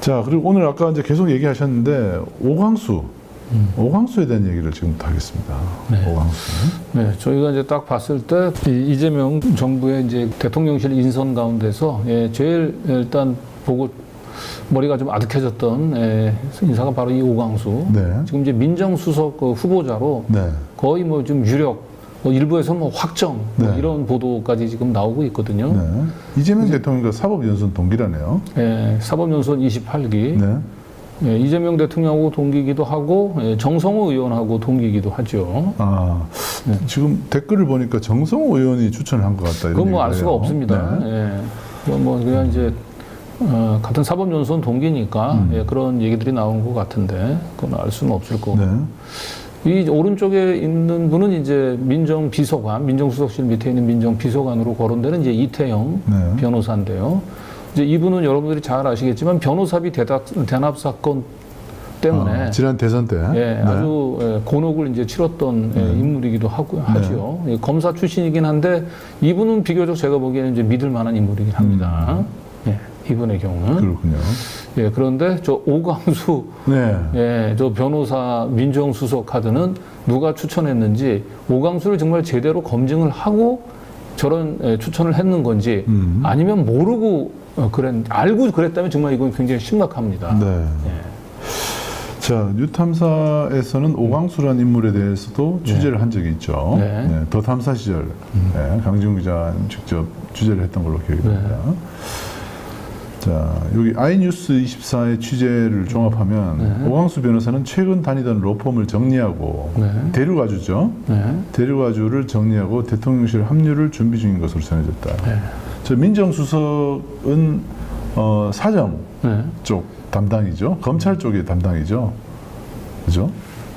자, 그리고 오늘 아까 이제 계속 얘기하셨는데 오광수에 대한 얘기를 지금부터 하겠습니다. 네. 오광수. 네, 저희가 이제 딱 봤을 때 이재명 정부의 이제 대통령실 인선 가운데서 제일 일단 보고 머리가 좀 아득해졌던 인사가 바로 이 오광수. 네. 지금 이제 민정수석 후보자로 네. 거의 뭐 좀 유력, 일부에서는 뭐 확정 뭐 네. 이런 보도까지 지금 나오고 있거든요. 네. 이재명 대통령과 사법연수원 동기라네요. 사법연수원 28기. 네. 이재명 대통령하고 동기이기도 하고 정성호 의원하고 동기이기도 하죠. 아, 네. 지금 댓글을 보니까 정성호 의원이 추천을 한 것 같다. 이런 그건 뭐 알 얘기를 수가 해요. 없습니다. 네. 그건 뭐 그냥 이제 같은 사법연수원 동기니까 그런 얘기들이 나온 것 같은데 그건 알 수는 없을 거고. 네. 이 오른쪽에 있는 분은 이제 민정비서관, 민정수석실 밑에 있는 민정비서관으로 거론되는 이제 이태영 네. 변호사인데요. 이제 이분은 여러분들이 잘 아시겠지만 변호사비 대납 사건 때문에 지난 대선 때 네. 아주 곤혹을 이제 치렀던 인물이기도 하죠. 검사 출신이긴 한데 이분은 비교적 제가 보기에는 이제 믿을 만한 인물이긴 합니다. 이분의 경우는. 그렇군요. 그런데 저 오광수 네. 저 변호사 민정수석 카드는 누가 추천했는지 오광수를 정말 제대로 검증을 하고 저런 추천을 했는 건지 아니면 모르고 알고 그랬다면 정말 이건 굉장히 심각합니다. 네. 자, 뉴탐사에서는 오광수라는 인물에 대해서도 취재를 한 적이 있죠. 네. 네, 더 탐사 시절 강지훈 기자 직접 취재를 했던 걸로 기억이 됩니다. 자, 여기 아이뉴스 24의 취재를 종합하면 오광수 변호사는 최근 다니던 로펌을 정리하고 대륙아주죠. 대륙아주를 정리하고 대통령실 합류를 준비 중인 것으로 전해졌다. 저 민정수석은 사정 쪽 담당이죠. 검찰 쪽의 담당이죠. 그죠?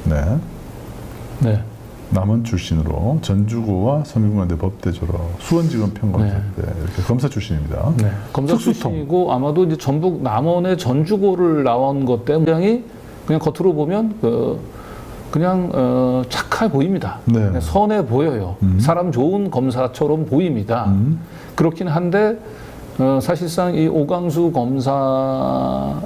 네. 남원 출신으로 전주고와 성균관대 법대 졸업, 수원지검 평검사대 이렇게 검사 출신입니다. 검사 출신이고 아마도 이제 전북 남원의 전주고를 나온 것 때문에 그냥 겉으로 보면 그냥 착해 보입니다. 그냥 선해 보여요. 사람 좋은 검사처럼 보입니다. 그렇긴 한데 사실상 이 오광수 검사가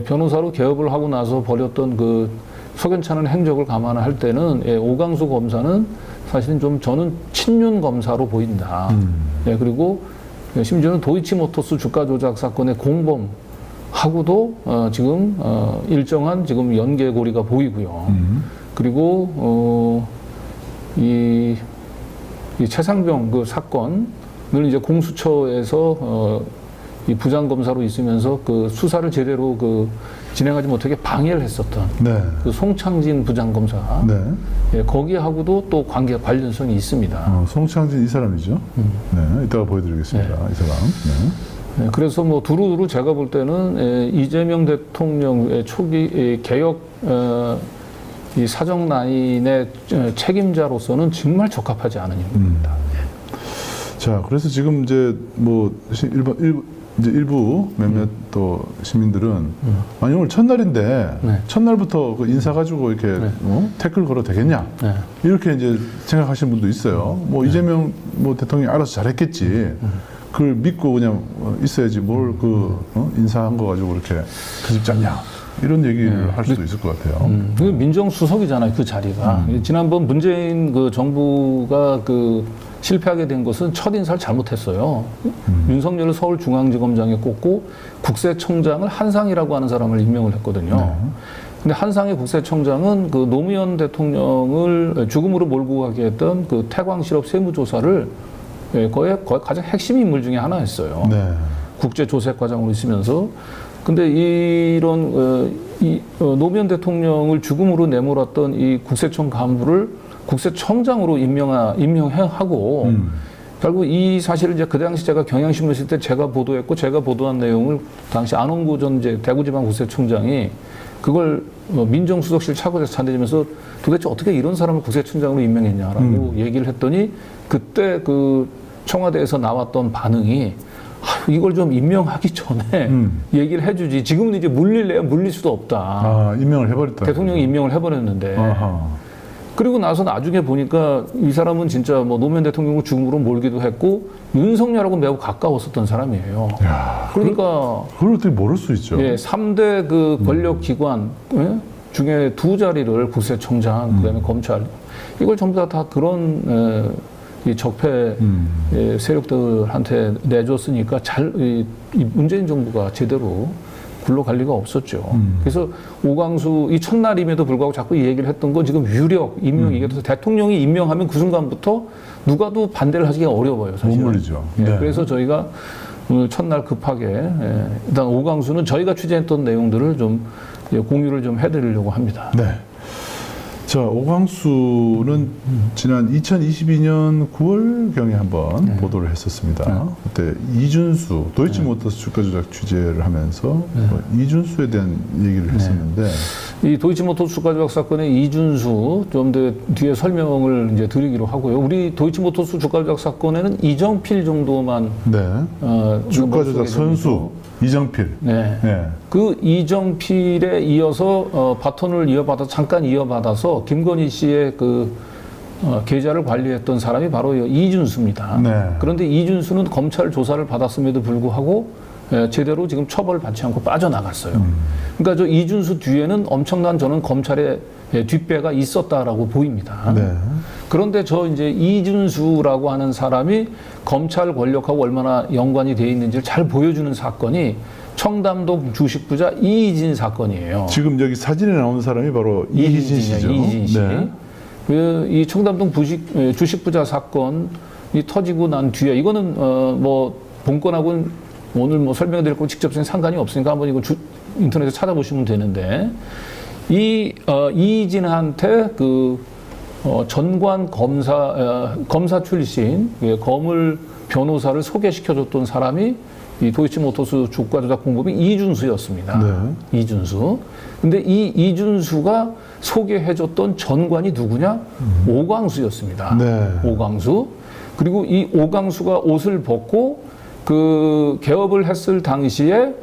변호사로 개업을 하고 나서 벌였던 그 석연찮은 행적을 감안할 때는 오광수 검사는 사실은 좀 저는 친윤 검사로 보인다. 그리고 심지어는 도이치모터스 주가 조작 사건의 공범하고도 지금 일정한 지금 연계고리가 보이고요. 그리고 이 최상병 그 사건을 이제 공수처에서 이 부장검사로 있으면서 그 수사를 제대로 진행하지 못하게 방해를 했었던 그 송창진 부장검사 거기하고도 또 관련성이 있습니다. 송창진 이 사람이죠. 네, 이따가 보여드리겠습니다. 이 사람. 그래서 뭐 두루두루 제가 볼 때는 이재명 대통령의 초기 개혁 이 사정 라인의 책임자로서는 정말 적합하지 않은 인물입니다. 자, 그래서 지금 이제 뭐 일부 몇몇 또 시민들은 아니 오늘 첫날인데 첫날부터 그 인사 가지고 이렇게 태클 걸어도 되겠냐 이렇게 이제 생각하시는 분도 있어요. 뭐 이재명 뭐 대통령이 알아서 잘했겠지. 그걸 믿고 그냥 있어야지 뭘 인사한 거 가지고 이렇게 그집 잡냐 이런 얘기를 할 수도 있을 것 같아요. 민정수석이잖아요, 그 자리가. 지난번 문재인 그 정부가 실패하게 된 것은 첫 인사를 잘못했어요. 윤석열을 서울중앙지검장에 꼽고 국세청장을 한상이라고 하는 사람을 임명을 했거든요. 근데 한상의 국세청장은 그 노무현 대통령을 죽음으로 몰고 가게 했던 그 태광실업 세무조사를 거의 가장 핵심 인물 중에 하나였어요. 국제조색과장으로 있으면서. 근데 이런 노무현 대통령을 죽음으로 내몰았던 이 국세청 간부를 국세청장으로 임명하고 결국 이 사실을 이제 그 당시 제가 경향신문 있을 때 제가 보도했고 제가 보도한 내용을 당시 안홍구 전 이제 대구지방국세청장이 그걸 민정수석실 차고에서 찾아내면서 도대체 어떻게 이런 사람을 국세청장으로 임명했냐라고 얘기를 했더니 그때 그 청와대에서 나왔던 반응이 이걸 좀 임명하기 전에 얘기를 해주지. 지금은 이제 물릴 수도 없다. 임명을 해버렸다. 대통령이 임명을 해버렸는데. 그리고 나서 나중에 보니까 이 사람은 진짜 뭐 노무현 대통령을 죽음으로 몰기도 했고 윤석열하고 매우 가까웠었던 사람이에요. 야, 그러니까 그걸 어떻게 모를 수 있죠? 예, 3대 그 권력 기관 예? 중에 2자리를 국세청장, 그다음에 검찰 이걸 전부 다 그런 이 적폐 세력들한테 내줬으니까 이 문재인 정부가 제대로 굴러갈 리가 없었죠. 그래서 오광수 이 첫날임에도 불구하고 자꾸 이 얘기를 했던 건 지금 유력 임명 얘기해서 대통령이 임명하면 그 순간부터 누가도 반대를 하기가 어려워요. 사실은. 못 물리죠. 예, 네. 그래서 저희가 오늘 첫날 급하게 일단 오광수는 저희가 취재했던 내용들을 좀 공유를 좀 해드리려고 합니다. 네. 자, 오광수는 지난 2022년 9월경에 한번 보도를 했었습니다. 그때 이준수, 도이치모터스 주가 조작 취재를 하면서 이준수에 대한 얘기를 했었는데 이 도이치모터스 주가 조작 사건의 이준수 좀 더 뒤에 설명을 이제 드리기로 하고요. 우리 도이치모터스 주가 조작 사건에는 이정필 정도만 주가 조작 선수 이정필. 네. 네. 그 이정필에 이어서 바톤을 잠깐 이어받아서 김건희 씨의 그 계좌를 관리했던 사람이 바로 이준수입니다. 네. 그런데 이준수는 검찰 조사를 받았음에도 불구하고 제대로 지금 처벌받지 않고 빠져나갔어요. 그러니까 저 이준수 뒤에는 엄청난 저는 검찰의 뒷배가 있었다라고 보입니다. 네. 그런데 저 이제 이준수라고 하는 사람이 검찰 권력하고 얼마나 연관이 되어 있는지를 잘 보여주는 사건이 청담동 주식부자 이희진 사건이에요. 지금 여기 사진에 나오는 사람이 바로 이희진 씨죠. 이희진 씨. 네. 이 청담동 주식부자 사건이 터지고 난 뒤에 이거는 뭐 본건하고는 오늘 뭐 설명드릴 거 직접적인 상관이 없으니까 한번 이거 인터넷에 찾아보시면 되는데 이희진한테 전관 검사 출신 거물 변호사를 소개시켜줬던 사람이 이 도이치모터스 주가 조작 공범인 이준수였습니다. 네. 이준수. 근데 이 이준수가 소개해줬던 전관이 누구냐? 오광수였습니다. 네. 오광수. 그리고 이 오광수가 옷을 벗고 그 개업을 했을 당시에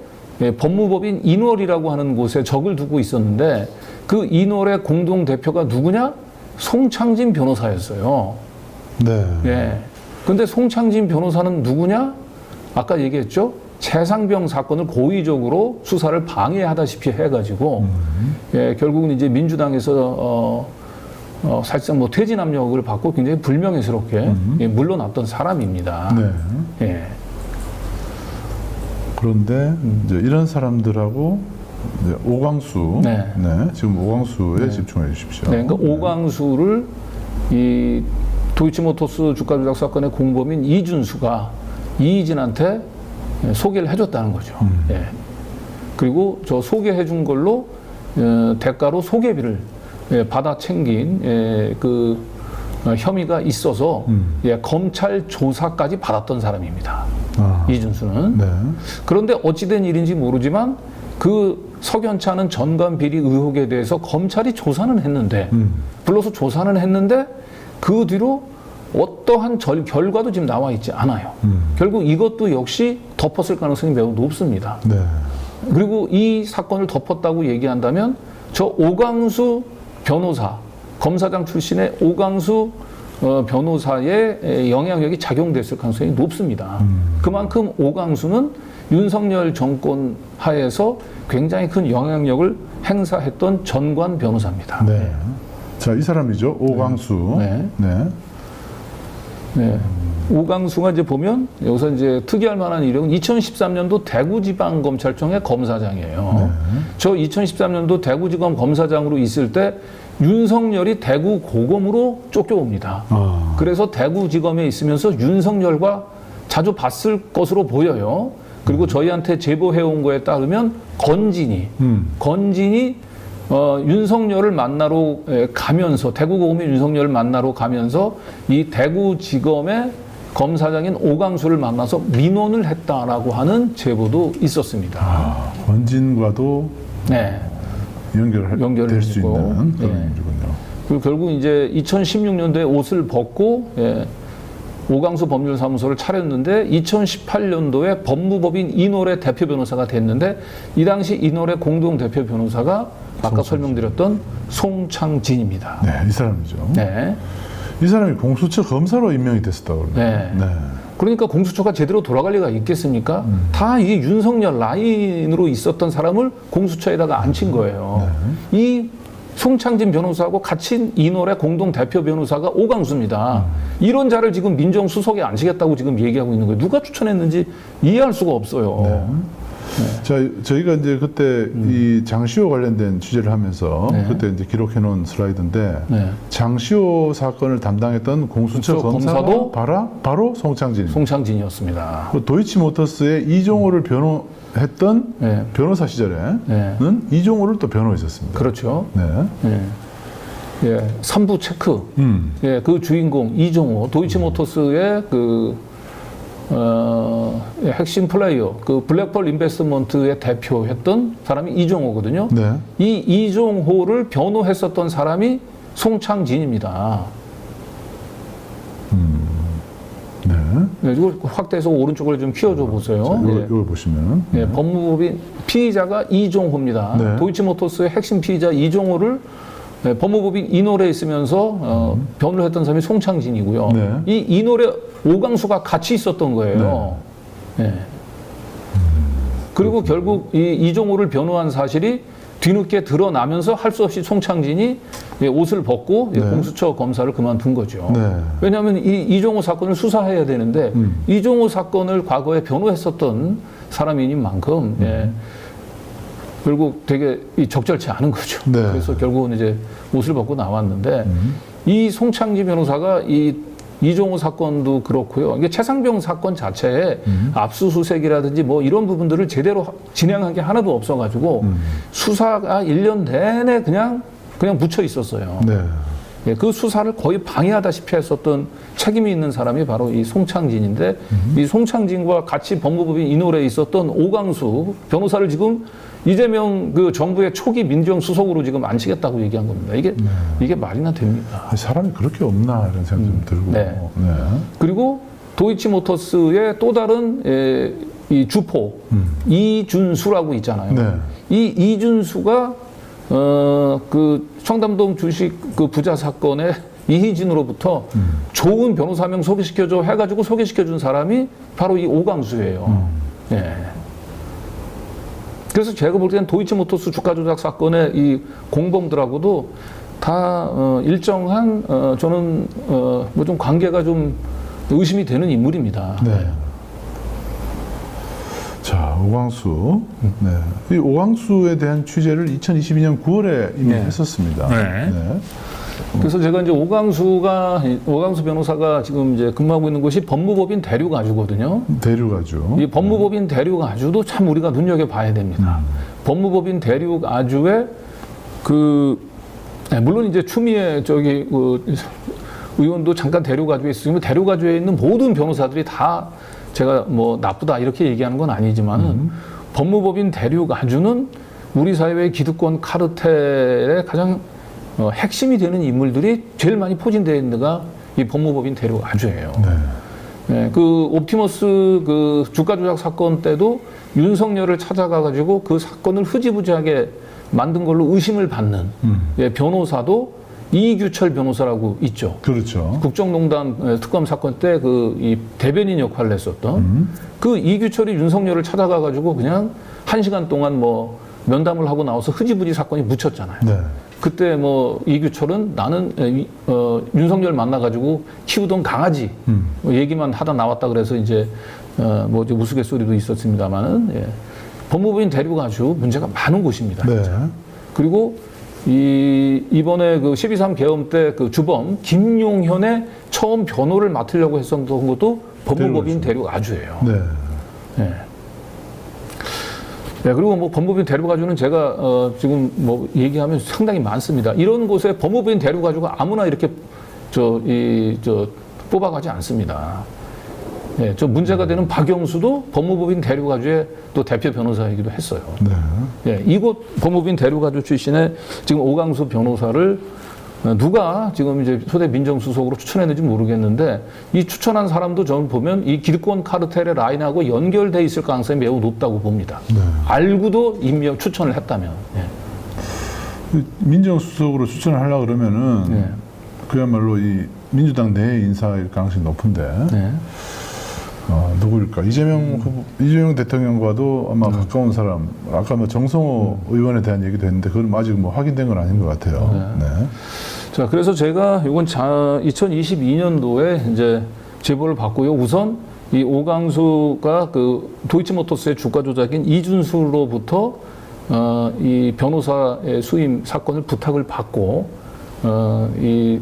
법무법인 인월이라고 하는 곳에 적을 두고 있었는데 그 인월의 공동 대표가 누구냐? 송창진 변호사였어요. 네. 예. 근데 송창진 변호사는 누구냐? 아까 얘기했죠? 최상병 사건을 고의적으로 수사를 방해하다시피 해가지고 예, 결국은 이제 민주당에서 사실상 뭐 퇴진 압력을 받고 굉장히 불명예스럽게 예, 물러났던 사람입니다. 네. 예. 그런데 이제 이런 사람들하고 이제 오광수, 네. 지금 오광수에 집중해 주십시오. 네, 그러니까 오광수를 이 도이치모터스 주가 조작 사건의 공범인 이준수가 이희진한테 소개를 해줬다는 거죠. 예. 그리고 저 소개해준 걸로 대가로 소개비를 받아 챙긴 그 혐의가 있어서 검찰 조사까지 받았던 사람입니다. 이준수는. 네. 그런데 어찌된 일인지 모르지만 그 석연치 않은 전관 비리 의혹에 대해서 검찰이 조사는 했는데 불러서 조사는 했는데 그 뒤로 어떠한 결과도 지금 나와 있지 않아요. 결국 이것도 역시 덮었을 가능성이 매우 높습니다. 네. 그리고 이 사건을 덮었다고 얘기한다면 저 오광수 변호사, 검사장 출신의 오광수 변호사의 영향력이 작용됐을 가능성이 높습니다. 그만큼 오광수는 윤석열 정권 하에서 굉장히 큰 영향력을 행사했던 전관 변호사입니다. 네. 자, 이 사람이죠. 오광수. 네. 네. 네. 오광수가 이제 보면 여기서 이제 특이할 만한 이력은 2013년도 대구지방검찰청의 검사장이에요. 네. 저 2013년도 대구지검 검사장으로 있을 때 윤석열이 대구 고검으로 쫓겨옵니다. 그래서 대구지검에 있으면서 윤석열과 자주 봤을 것으로 보여요. 그리고 저희한테 제보해온 거에 따르면 건진이 윤석열을 만나러 가면서 대구고검의 윤석열을 만나러 가면서 이 대구지검의 검사장인 오광수를 만나서 민원을 했다라고 하는 제보도 있었습니다. 권진과도 네. 연결될 수 되고, 있는 그런 예. 일이군요. 그리고 결국 이제 2016년도에 옷을 벗고 오강수 법률사무소를 차렸는데 2018년도에 법무법인 이노래 대표 변호사가 됐는데 이 당시 이노래 공동 대표 변호사가 아까 설명드렸던 송창진입니다. 네, 이 사람이죠. 네. 이 사람이 공수처 검사로 임명이 됐었다고 그러네요. 네. 네. 그러니까 공수처가 제대로 돌아갈 리가 있겠습니까? 다 이게 윤석열 라인으로 있었던 사람을 공수처에다가 앉힌 거예요. 이 송창진 변호사하고 같이 이노래 공동 대표 변호사가 오강수입니다. 이런 자를 지금 민정수석에 앉히겠다고 지금 얘기하고 있는 거예요. 누가 추천했는지 이해할 수가 없어요. 네. 자, 저희가 이제 그때 이 장시호 관련된 취재를 하면서 네. 그때 이제 기록해 놓은 슬라이드인데 네. 장시호 사건을 담당했던 공수처 검사도 바로 송창진입니다. 송창진이었습니다. 그 도이치모터스의 이종호를 변호했던 네. 변호사 시절에는 네. 이종호를 또 변호했었습니다. 그렇죠. 네. 예. 예, 3부 체크. 예, 그 주인공 이종호, 도이치모터스의 핵심 플레이어, 그 블랙펄 인베스트먼트의 대표했던 사람이 이종호거든요. 네. 이 이종호를 변호했었던 사람이 송창진입니다. 네. 네, 이걸 확대해서 오른쪽으로 좀 키워줘 보세요. 예. 이걸 보시면 예, 법무법인 피의자가 이종호입니다. 네. 도이치모터스의 핵심 피의자 이종호를 법무법인 이노래에 있으면서 변호를 했던 사람이 송창진이고요. 네. 이 이노래 오강수가 같이 있었던 거예요. 예. 그리고 결국 이 이종호를 변호한 사실이 뒤늦게 드러나면서 할 수 없이 송창진이 옷을 벗고 네. 공수처 검사를 그만둔 거죠. 네. 왜냐하면 이 이종호 사건을 수사해야 되는데 이종호 사건을 과거에 변호했었던 사람인 만큼 결국 되게 적절치 않은 거죠. 네. 그래서 결국은 이제 옷을 벗고 나왔는데 이 송창진 변호사가 이 이종호 사건도 그렇고요. 이게 최상병 사건 자체에 압수수색이라든지 뭐 이런 부분들을 제대로 진행한 게 하나도 없어가지고 수사가 1년 내내 그냥 묻혀 있었어요. 네. 예, 그 수사를 거의 방해하다시피 했었던 책임이 있는 사람이 바로 이 송창진인데 이 송창진과 같이 법무법인 이노래에 있었던 오강수 변호사를 지금 이재명 그 정부의 초기 민정수석으로 지금 앉히겠다고 얘기한 겁니다. 이게 말이나 됩니까? 사람이 그렇게 없나 이런 생각 좀 들고. 네. 그리고 도이치모터스의 또 다른 이 주포 이준수라고 있잖아요. 네. 이 이준수가 그 청담동 주식 그 부자 사건의 이희진으로부터 좋은 변호사 명 소개시켜줘 해가지고 소개시켜준 사람이 바로 이 오강수예요. 예. 그래서 제가 볼 때는 도이치모터스 주가 조작 사건의 이 공범들하고도 다 일정한 저는 뭐 좀 관계가 좀 의심이 되는 인물입니다. 네. 자, 오광수. 네. 이 오광수에 대한 취재를 2022년 9월에 이미 했었습니다. 네. 그래서 제가 이제 오광수 변호사가 지금 이제 근무하고 있는 곳이 법무법인 대륙아주거든요. 대륙아주. 이 법무법인 대륙아주도 참 우리가 눈여겨봐야 됩니다. 법무법인 대륙아주의 물론 이제 추미애 의원도 잠깐 대륙아주에 있으면 대륙아주에 있는 모든 변호사들이 다 제가 뭐 나쁘다 이렇게 얘기하는 건 아니지만은 법무법인 대륙아주는 우리 사회의 기득권 카르텔의 가장 핵심이 되는 인물들이 제일 많이 포진되어 있는 데가 이 법무법인 대륙아주예요. 네. 네, 그 옵티머스 그 주가 조작 사건 때도 윤석열을 찾아가가지고 그 사건을 흐지부지하게 만든 걸로 의심을 받는 변호사도 이규철 변호사라고 있죠. 그렇죠. 국정농단 특검 사건 때 이 대변인 역할을 했었던 그 이규철이 윤석열을 찾아가가지고 그냥 1시간 동안 뭐 면담을 하고 나와서 흐지부지 사건이 묻혔잖아요. 네. 그때 뭐 이규철은 나는 윤석열 만나가지고 키우던 강아지 뭐 얘기만 하다 나왔다 그래서 이제 뭐 우스갯소리도 있었습니다만은 법무부인 대륙아주 문제가 많은 곳입니다. 네. 그리고 이번에 그 12.3 계엄 때 그 주범 김용현의 처음 변호를 맡으려고 했었던 것도 법무법인 대륙아주예요. 네. 네. 네, 그리고 뭐 법무법인 대륙아주는 제가 지금 뭐 얘기하면 상당히 많습니다. 이런 곳에 법무법인 대륙아주가 아무나 이렇게 뽑아가지 않습니다. 네, 저 문제가 되는 박영수도 법무법인 대륙아주의 또 대표 변호사이기도 했어요. 네. 네, 이곳 법무법인 대륙아주 출신의 지금 오강수 변호사를 누가 지금 이제 초대 민정수석으로 추천했는지 모르겠는데 이 추천한 사람도 저는 보면 이 기득권 카르텔의 라인하고 연결돼 있을 가능성이 매우 높다고 봅니다. 네. 알고도 임명 추천을 했다면. 예. 민정수석으로 추천을 하려고 그러면은 네. 그야말로 이 민주당 내 인사일 가능성이 높은데 네. 누구일까? 이재명 대통령과도 아마 가까운 사람, 아까 뭐 정성호 의원에 대한 얘기도 했는데 그건 아직 뭐 확인된 건 아닌 것 같아요. 네. 자, 그래서 제가 이건 2022년도에 이제 제보를 받고요. 우선 이 오강수가 그 도이치모터스의 주가 조작인 이준수로부터 이 변호사의 수임 사건을 부탁을 받고 이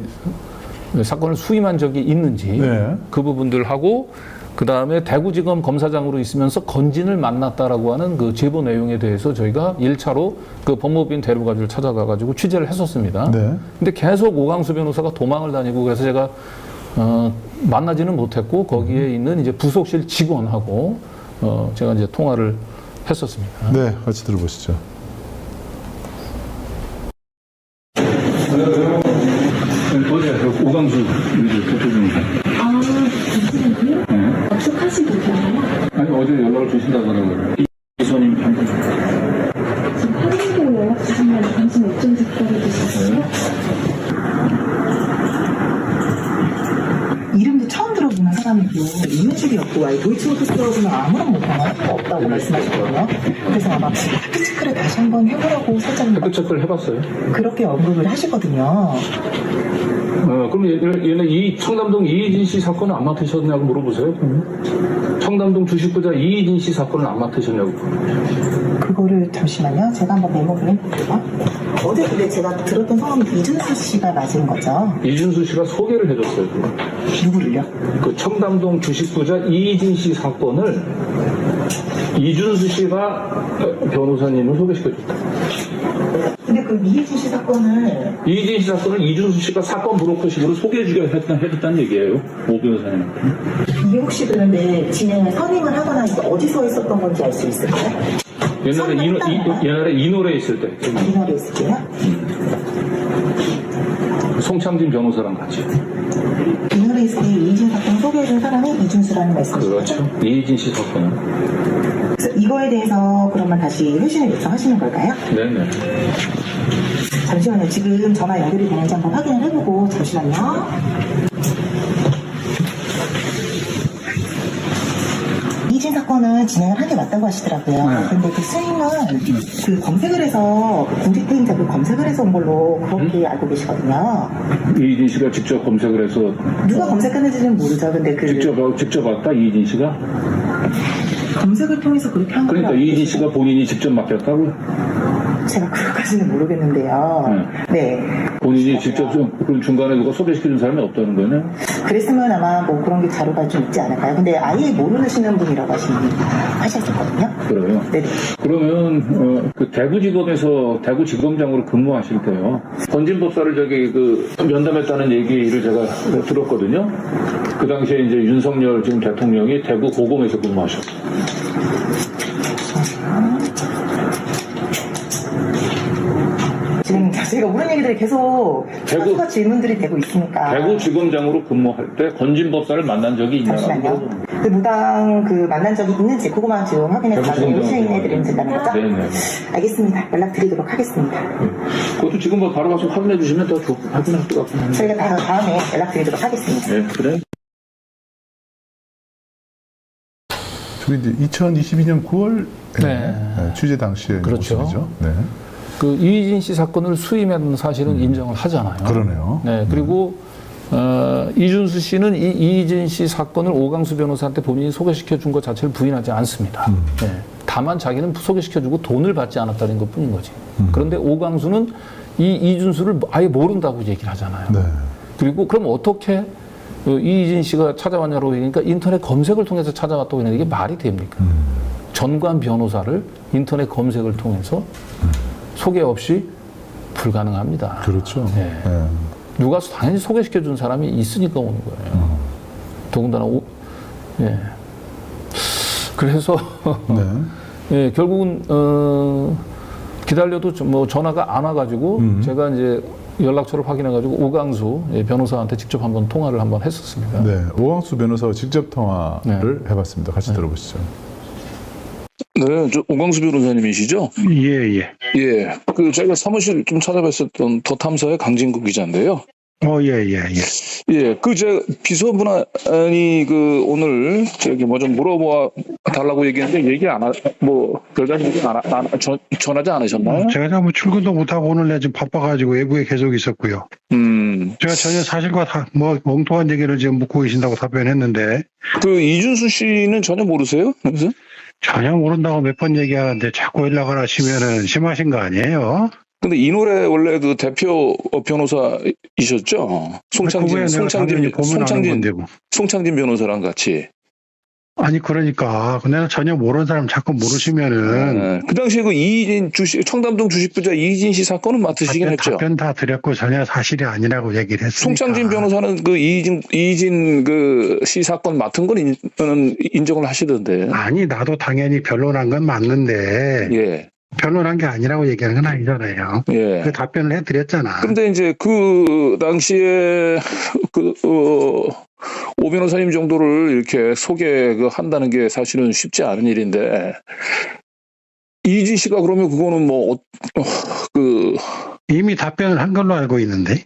사건을 수임한 적이 있는지 네. 그 부분들하고 그 다음에 대구지검 검사장으로 있으면서 건진을 만났다라고 하는 그 제보 내용에 대해서 저희가 1차로 그 법무부인 대루가지를 찾아가가지고 취재를 했었습니다. 네. 근데 계속 오강수 변호사가 도망을 다니고 그래서 제가 만나지는 못했고 거기에 있는 이제 부속실 직원하고 제가 이제 통화를 했었습니다. 네, 같이 들어보시죠. 어제 오강수 대표님입니다. 잠시만요. 접촉하시고 계세요? 아니 어제 연락을 주신다고 그러더라고요. 이선임 편집. 지금 확인으로 연락 주시면 당신 업종 직거래 주시고요. 이름도 처음 들어보는 사람이고 이면식이 없고 아예 도이치모터스하고는 아무런 못하는 거 없다고 말씀하시거든요. 그래서 아마 팩트체크를 다시 한번 해보라고 살짝 팩트체크를 해봤어요. 그렇게 언급을 하시거든요. 그럼 얘네 이 청담동 이희진 씨 사건을 안 맡으셨냐고 물어보세요. 청담동 주식부자 이희진 씨 사건을 안 맡으셨냐고. 그거를 잠시만요. 제가 한번 메모를 해볼게요. 어제 근데 제가 들었던 성함이 이준수 씨가 맞은 거죠? 이준수 씨가 소개를 해줬어요. 누구를요? 그 청담동 주식부자 이희진 씨 사건을 이준수 씨가 변호사님을 소개시켜줬다. 근데 그 이혜진 씨 사건을 이희진 씨 사건을 이준수 씨가 사건 브로커식으로 소개해주게 해줬다는 얘기예요. 오 변호사님한테. 이게 혹시 그런데 진행을 선임을 하거나 이게 어디서 있었던 건지 알 수 있을까요? 옛날에 이노래 있을 때. 이날에 있을게요. 송창진 변호사랑 같이. 이날에 있을 때 이희진 사건 소개해준 사람이 이준수라는 말씀이시죠? 그렇죠. 이희진 씨 사건은. 그래서 이거에 대해서 그러면 다시 회신을 요청하시는 걸까요? 네네. 잠시만요. 지금 전화 연결이 되는지 한번 확인을 해보고 잠시만요. 이진 사건은 진행을 한 게 맞다고 하시더라고요. 근데 그 수임은 그 검색을 해서 공직대행자 그 검색을 해서 온 걸로 그렇게 알고 계시거든요. 이희진 씨가 직접 검색을 해서 누가 검색했는지는 모르죠. 근데 그 직접 왔다 이희진 씨가. 검색을 통해서 그렇게 한 그러니까 거라고 이희진 씨가 본인이 직접 맡겼다고요? 제가 그것까지는 모르겠는데요. 네. 본인이 직접 그런 중간에 누가 소개시켜준 사람이 없다는 거네. 그랬으면 아마 뭐 그런 게 자료가 좀 있지 않을까요? 근데 아예 모르시는 분이라고 하셨었거든요. 그래요. 네. 그러면 그 대구지검에서 대구지검장으로 근무하실 때요. 건진법사를 저기 그 면담했다는 얘기를 제가 들었거든요. 그 당시에 이제 윤석열 지금 대통령이 대구 고검에서 근무하셨어요. 지금 제가 모르는 얘기들이 계속 추가 질문들이 되고 있으니까. 대구지검장으로 근무할 때 건진법사를 만난 적이 있냐고. 잠시만요. 그 무당 그 만난 적이 있는지 그거만 지금 확인해서 나중에 회신해 드린다는 거죠? 네네. 알겠습니다. 연락드리도록 하겠습니다. 그것도 지금 바로 가서 확인해 주시면 더 확인할 수가 없습니다. 저희가 다음에 연락드리도록 하겠습니다. 네, 그래. 저게 이제 2022년 9월 네. 취재 당시의 그렇죠. 모습이죠. 네. 그 이희진 씨 사건을 수임한 사실은 인정을 하잖아요. 그러네요. 네, 그리고 이준수 씨는 이 이희진 씨 사건을 오강수 변호사한테 본인이 소개시켜 준 것 자체를 부인하지 않습니다. 네. 다만 자기는 소개시켜주고 돈을 받지 않았다는 것 뿐인 거지. 그런데 오강수는 이 이준수를 아예 모른다고 얘기를 하잖아요. 네. 그리고 그럼 어떻게 이희진 씨가 찾아왔냐고 그러니까 인터넷 검색을 통해서 찾아왔다고 했는데 이게 말이 됩니까? 전관 변호사를 인터넷 검색을 통해서 소개 없이 불가능합니다. 그렇죠. 네. 네. 누가 당연히 소개시켜 준 사람이 있으니까 오는 거예요. 더군다나 예. 그래서 네. 예, 결국은 기다려도 뭐 전화가 안 와가지고 제가 이제 연락처를 확인해가지고 오강수 변호사한테 직접 한번 통화를 한번 했었습니다. 네, 오광수 변호사와 직접 통화를 네. 해봤습니다. 같이 들어보시죠. 네, 저 오광수 변호사님이시죠? 예, 예. 예, 그 제가 사무실 좀 찾아뵀었던 더 탐사의 강진구 기자인데요. 예, 예, 예. 예, 그 제 비서분이 그 오늘 저기 뭐 좀 물어봐 달라고 얘기했는데 얘기 안 뭐 별다른 얘기 전하지 않으셨나요? 제가 뭐 출근도 못하고 오늘 내가 좀 바빠가지고 외부에 계속 있었고요. 제가 전혀 사실과 뭐 엉뚱한 얘기를 지금 묻고 계신다고 답변했는데 그 이준수 씨는 전혀 모르세요? 그래서 전혀 모른다고 몇 번 얘기하는데 자꾸 연락을 하시면은 심하신 거 아니에요? 근데 이 노래 원래 그 대표 변호사이셨죠? 그거야 내가 당연히 보면 아는 건데 뭐. 송창진 변호사랑 같이. 아니 그러니까 내가 전혀 모르는 사람 자꾸 모르시면은 그 당시에 그 이진 청담동 주식부자 이진 씨 사건은 맡으시긴 했죠. 답변 다 드렸고 전혀 사실이 아니라고 얘기를 했으니까. 송창진 변호사는 그 이진 그 씨 사건 맡은 건 인정을 하시던데. 아니 나도 당연히 변론한 건 맞는데 예. 변론한 게 아니라고 얘기하는 건 아니잖아요. 예. 그 답변을 해드렸잖아. 근데 이제 그 당시에 오 변호사님 정도를 이렇게 한다는 게 사실은 쉽지 않은 일인데 이진 씨가 그러면 그거는 뭐 이미 답변을 한 걸로 알고 있는데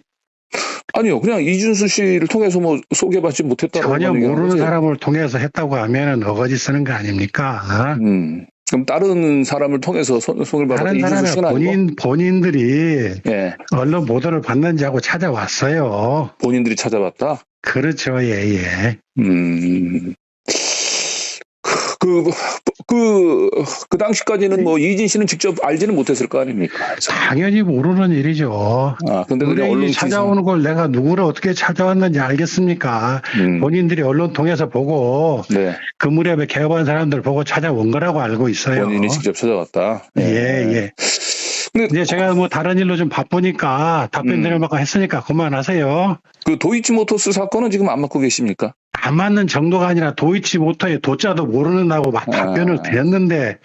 아니요, 그냥 이준수 씨를 통해서 뭐 소개받지 못했다고 전혀 모르는 사람을 통해서 했다고 하면은 어거지 쓰는 거 아닙니까? 그럼 다른 사람을 통해서 손을 받았던 다른 이준수 씨는 사람의 아니고 본인들이 예, 언론 보도를 받는지 하고 찾아왔어요. 본인들이 찾아봤다. 그렇죠, 예, 예. 그 당시까지는 뭐 이진 씨는 직접 알지는 못했을 거 아닙니까? 그래서. 당연히 모르는 일이죠. 근데 그냥 언론 의뢰인이 찾아오는 걸 내가 누구를 어떻게 찾아왔는지 알겠습니까? 본인들이 언론 통해서 보고 네, 그 무렵에 개업한 사람들 보고 찾아온 거라고 알고 있어요. 본인이 직접 찾아왔다. 예, 예. 근데 이제 제가 뭐 다른 일로 좀 바쁘니까 답변 드리려고 했으니까 그만하세요. 그 도이치모터스 사건은 지금 안 맡고 계십니까? 안 맞는 정도가 아니라 도이치모터의 도자도 모르는다고 답변을 드렸는데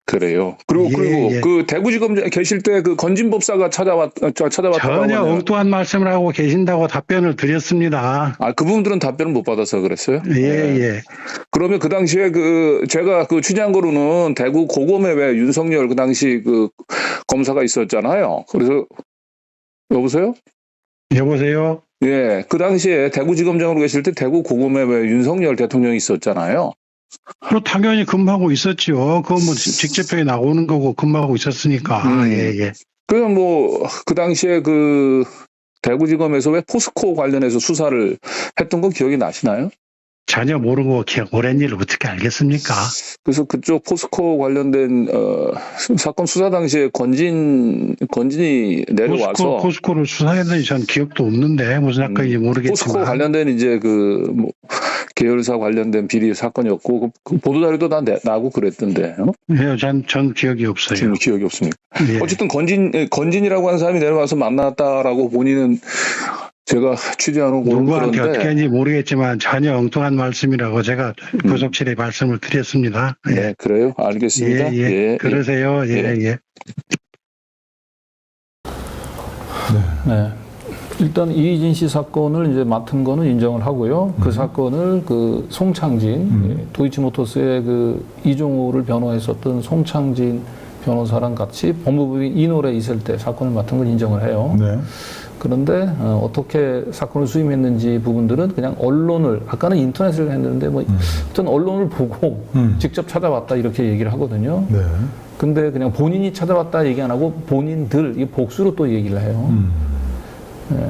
그래요. 그리고 예. 그 대구지검 계실 때 그 건진법사가 찾아왔다고 전혀 엉뚱한 말씀을 하고 계신다고 답변을 드렸습니다. 그 부분들은 답변을 못 받아서 그랬어요? 예. 그러면 그 당시에 제가 취재한 거로는 대구 고검에 왜 윤석열 그 당시 그 검사가 있었잖아요. 그래서 여보세요? 여보세요? 예, 그 당시에 대구지검장으로 계실 때 대구 고검에 왜 윤석열 대통령이 있었잖아요. 그럼 당연히 근무하고 있었죠. 그건 뭐 직접적에 나오는 거고 근무하고 있었으니까. 예. 그럼 그 당시에 대구지검에서 왜 포스코 관련해서 수사를 했던 건 기억이 나시나요? 전혀 모르고 오랜 일을 어떻게 알겠습니까? 그래서 그쪽 포스코 관련된 사건 수사 당시에 건진이 내려와서 포스코를 수사했는지 전 기억도 없는데 무슨 사건인지 모르겠지만 포스코 관련된 이제 계열사 관련된 비리 사건이었고 그 보도 자료도 다 나고 그랬던데. 예, 전 기억이 없어요. 지금 기억이 없습니까? 예. 어쨌든 건진이라고 하는 사람이 내려와서 만났다라고 본인은 제가 취재하는 거 누구한테 어떻게 했는지 모르겠지만 전혀 엉뚱한 말씀이라고 제가 고속실에 말씀을 드렸습니다. 예. 네, 그래요. 알겠습니다. 예. 그러세요. 예. 네. 일단 이진 씨 사건을 이제 맡은 거는 인정을 하고요. 그 사건을 송창진 도이치모터스의 이종호를 변호했었던 송창진 변호사랑 같이 법무부인 이노래 있을 때 사건을 맡은 걸 인정을 해요. 네. 그런데 어떻게 사건을 수임했는지 부분들은 그냥 언론을 아까는 인터넷을 했는데 어떤 언론을 보고 직접 찾아왔다 이렇게 얘기를 하거든요. 네. 근데 그냥 본인이 찾아왔다 얘기 안 하고 본인들 이 복수로 또 얘기를 해요. 네.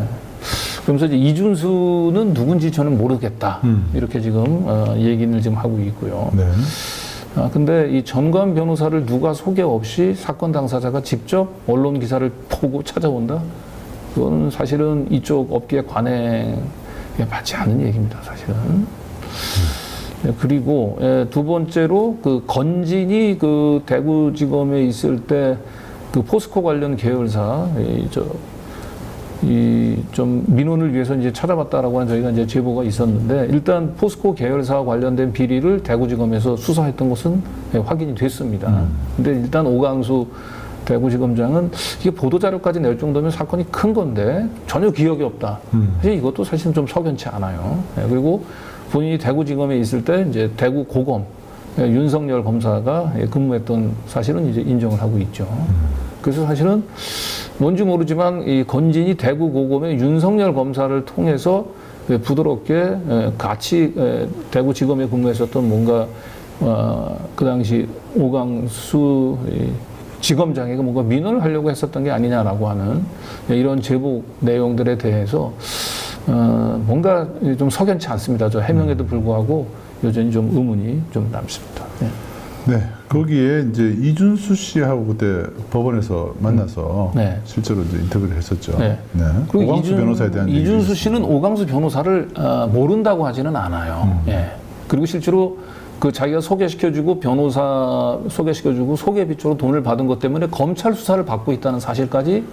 그러면서 이제 이준수는 누군지 저는 모르겠다 이렇게 지금 얘기를 지금 하고 있고요. 네. 근데 이 전관 변호사를 누가 소개 없이 사건 당사자가 직접 언론 기사를 보고 찾아온다? 그거는 사실은 이쪽 업계에 관행에 맞지 않은 얘기입니다, 사실은. 그리고 두 번째로 건진이 대구지검에 있을 때 포스코 관련 계열사 좀 민원을 위해서 이제 찾아봤다라고 하는 저희가 이제 제보가 있었는데 일단 포스코 계열사와 관련된 비리를 대구지검에서 수사했던 것은 확인이 됐습니다. 근데 일단 오강수 대구지검장은 이게 보도자료까지 낼 정도면 사건이 큰 건데 전혀 기억이 없다. 사실 이것도 사실은 좀 석연치 않아요. 그리고 본인이 대구지검에 있을 때 이제 대구 고검 윤석열 검사가 근무했던 사실은 이제 인정을 하고 있죠. 그래서 사실은 뭔지 모르지만 이 건진이 대구 고검의 윤석열 검사를 통해서 부드럽게 같이 대구지검에 근무했었던 뭔가 그 당시 오강수 지검장에게 뭔가 민원을 하려고 했었던 게 아니냐라고 하는 이런 제보 내용들에 대해서 뭔가 좀 석연치 않습니다. 저 해명에도 불구하고 여전히 좀 의문이 좀 남습니다. 네. 네, 거기에 이제 이준수 씨하고 그때 법원에서 만나서 네. 실제로 이제 인터뷰를 했었죠. 네. 네. 그리고 오광수 변호사에 대한 이준수 씨는 오광수 변호사를 모른다고 하지는 않아요. 예. 그리고 실제로 그 자기가 소개시켜주고 변호사 소개시켜주고 소개비조로 돈을 받은 것 때문에 검찰 수사를 받고 있다는 사실까지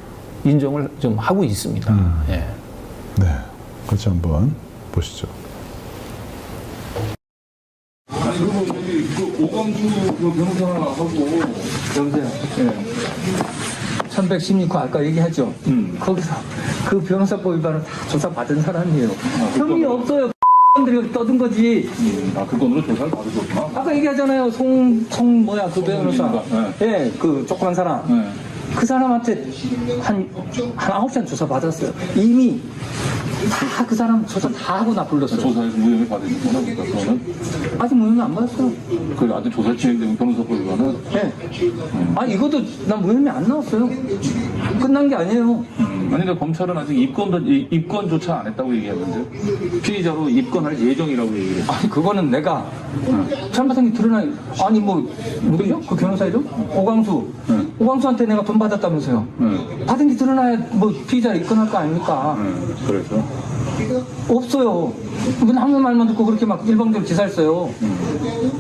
인정을 좀 하고 있습니다. 예. 네, 같이 한번 보시죠. 아니 그리고 여기 그 오광수 그 변호사하고 여보세요. 예. 1116호 아까 얘기했죠. 거기서 그 변호사법 위반을 다 조사받은 사람이에요. 혐의 없어요. 들이 떠든 거지. 아 그 돈으로 조사를 받으셨구나. 아까 얘기하잖아요. 뭐야 그 변호사. 예, 그 조그만 사람. 네. 그 사람한테 한 9시간 조사 받았어요. 이미 다 그 사람 조사 다 하고 나 불렀어요. 조사에서 무혐의 받으셨구나. 그러니까 그거는 아직 무혐의 안 받았어요. 그 아직 조사 진행되면 변호사법 위반은 예. 아 이것도 난 무혐의 안 나왔어요. 끝난 게 아니에요. 아니 근데 검찰은 아직 입건조차 안 했다고 얘기하는데 피의자로 입건할 예정이라고 얘기를 했어요. 아니 그거는 내가 잘못한 게 드러나. 아니 뭐 누구죠? 그 변호사 이름? 오광수. 오광수한테 내가 돈 받았다면서요. 받은 게 드러나야 뭐 피의자를 입건할 거 아닙니까? 그래서 없어요. 이건 아무 말만 듣고 그렇게 막 일방적으로 기사를 써요.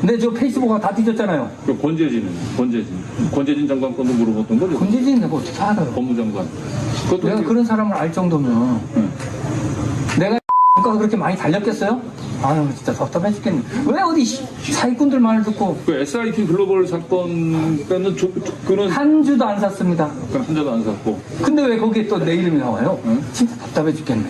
근데 저 페이스북가 다 뒤졌잖아요. 그 권재진 장관 건도 물어봤던 거죠? 권재진 내가 어떻게 알아요? 법무장관. 그것도 내가 어떻게- 그런 사람을 알 정도면 내가 가 그렇게 많이 달렸겠어요? 아유 진짜 답답해 죽겠네. 왜 어디 사기꾼들 말을 듣고 그 SIT 글로벌 사건 때는 그는 한 주도 안 샀습니다. 한 자도 안 샀고 근데 왜 거기에 또 내 이름이 나와요? 진짜 답답해 죽겠네.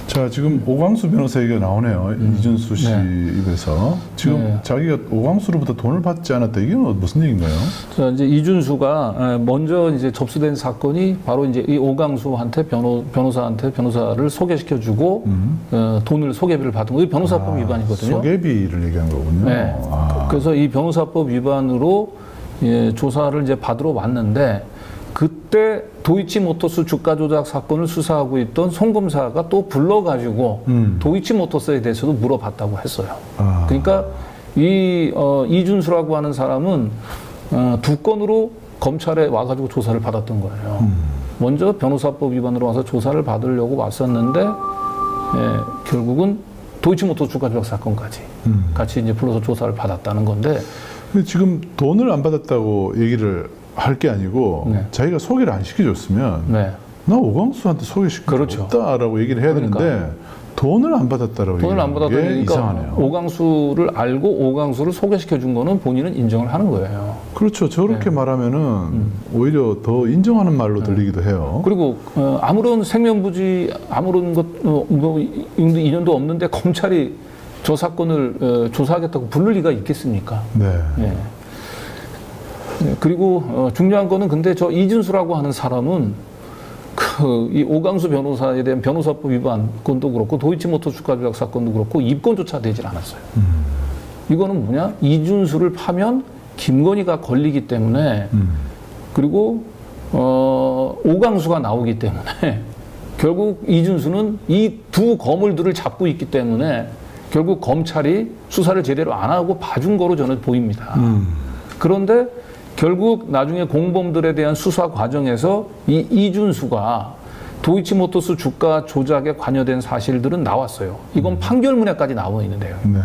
자, 지금 오광수 변호사 얘기가 나오네요. 이준수 씨 입에서. 지금 네. 자기가 오광수로부터 돈을 받지 않았다. 이게 무슨 얘기인가요? 자, 이제 이준수가 먼저 이제 접수된 사건이 바로 이제 이 오광수한테 변호사를 소개시켜주고 돈을 소개비를 받은 거. 이 변호사법 위반이거든요. 소개비를 얘기한 거군요. 네. 그래서 이 변호사법 위반으로 조사를 이제 받으러 왔는데 그때 도이치모터스 주가 조작 사건을 수사하고 있던 송 검사가 또 불러가지고 도이치모터스에 대해서도 물어봤다고 했어요. 그러니까 이 이준수라고 하는 사람은 두 건으로 검찰에 와가지고 조사를 받았던 거예요. 먼저 변호사법 위반으로 와서 조사를 받으려고 왔었는데 결국은 도이치모터스 주가 조작 사건까지 같이 이제 불러서 조사를 받았다는 건데. 근데 지금 돈을 안 받았다고 얘기를 할 게 아니고 네. 자기가 소개를 안 시켜줬으면 네. 나 오광수한테 소개시켰다라고 얘기를 해야 되는데 돈을 안 받았다라고 돈을 안 얘기하는 게 받았다니까 이상하네요. 오광수를 알고 오광수를 소개시켜 준 거는 본인은 인정을 하는 거예요. 그렇죠. 저렇게 말하면은 오히려 더 인정하는 말로 들리기도 해요. 그리고 아무런 생명부지 아무런 것 뭐 인연도 없는데 검찰이 저 사건을 조사하겠다고 부를 리가 있겠습니까? 네. 예. 네, 그리고 중요한 거는 근데 저 이준수라고 하는 사람은 이 오광수 변호사에 대한 변호사법 위반 건도 그렇고 도이치모터 주가 조작 사건도 그렇고 입건조차 되질 않았어요. 이거는 뭐냐? 이준수를 파면 김건희가 걸리기 때문에 그리고 오광수가 나오기 때문에 결국 이준수는 이 두 거물들을 잡고 있기 때문에 결국 검찰이 수사를 제대로 안 하고 봐준 거로 저는 보입니다. 그런데 결국 나중에 공범들에 대한 수사 과정에서 이 이준수가 도이치모터스 주가 조작에 관여된 사실들은 나왔어요. 이건 판결문에까지 나와 있는데요. 네.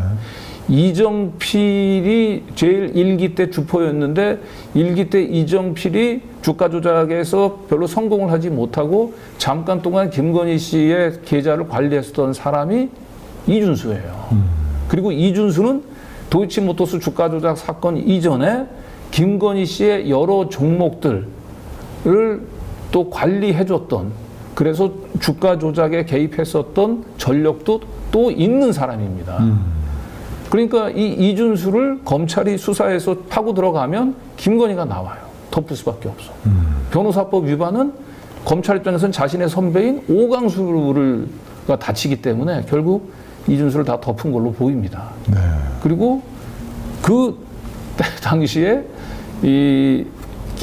이정필이 제일 1기 때 주포였는데 1기 때 이정필이 주가 조작에서 별로 성공을 하지 못하고 잠깐 동안 김건희 씨의 계좌를 관리했었던 사람이 이준수예요. 그리고 이준수는 도이치모터스 주가 조작 사건 이전에 김건희 씨의 여러 종목들을 또 관리해줬던, 그래서 주가 조작에 개입했었던 전력도 또 있는 사람입니다. 그러니까 이 이준수를 검찰이 수사해서 파고 들어가면 김건희가 나와요. 덮을 수밖에 없어. 변호사법 위반은 검찰 입장에서는 자신의 선배인 오광수가 다치기 때문에 결국 이준수를 다 덮은 걸로 보입니다. 네. 그리고 그 당시에 이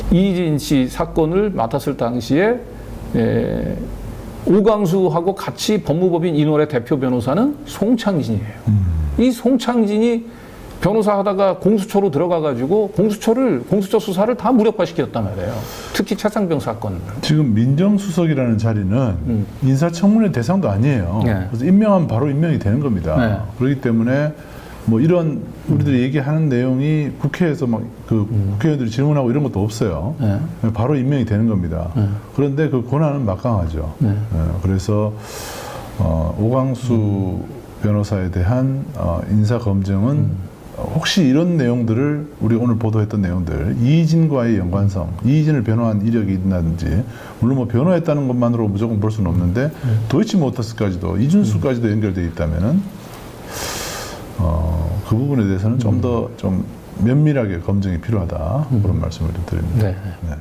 이진 씨 사건을 맡았을 당시에 오광수하고 같이 법무법인 이노래 대표 변호사는 송창진이에요. 이 송창진이 변호사 하다가 공수처로 들어가가지고 공수처 수사를 다 무력화시켰단 말이에요. 특히 최상병 사건. 지금 민정수석이라는 자리는 인사청문회 대상도 아니에요. 네. 그래서 임명하면 바로 임명이 되는 겁니다. 네. 그렇기 때문에 뭐 이런 우리들이 얘기하는 내용이 국회에서 막 그 국회의원들이 질문하고 이런 것도 없어요. 네. 바로 임명이 되는 겁니다. 그런데 그 권한은 막강하죠. 네. 그래서 오광수 변호사에 대한 인사 검증은 혹시 이런 내용들을 우리 오늘 보도했던 내용들, 이희진과의 연관성, 이희진을 변호한 이력이 있나든지, 물론 뭐 변호했다는 것만으로 무조건 볼 수는 없는데 도이치모터스까지도 이준수까지도 연결되어 있다면은 그 부분에 대해서는 좀 더 좀 면밀하게 검증이 필요하다, 그런 말씀을 좀 드립니다. 네. 네.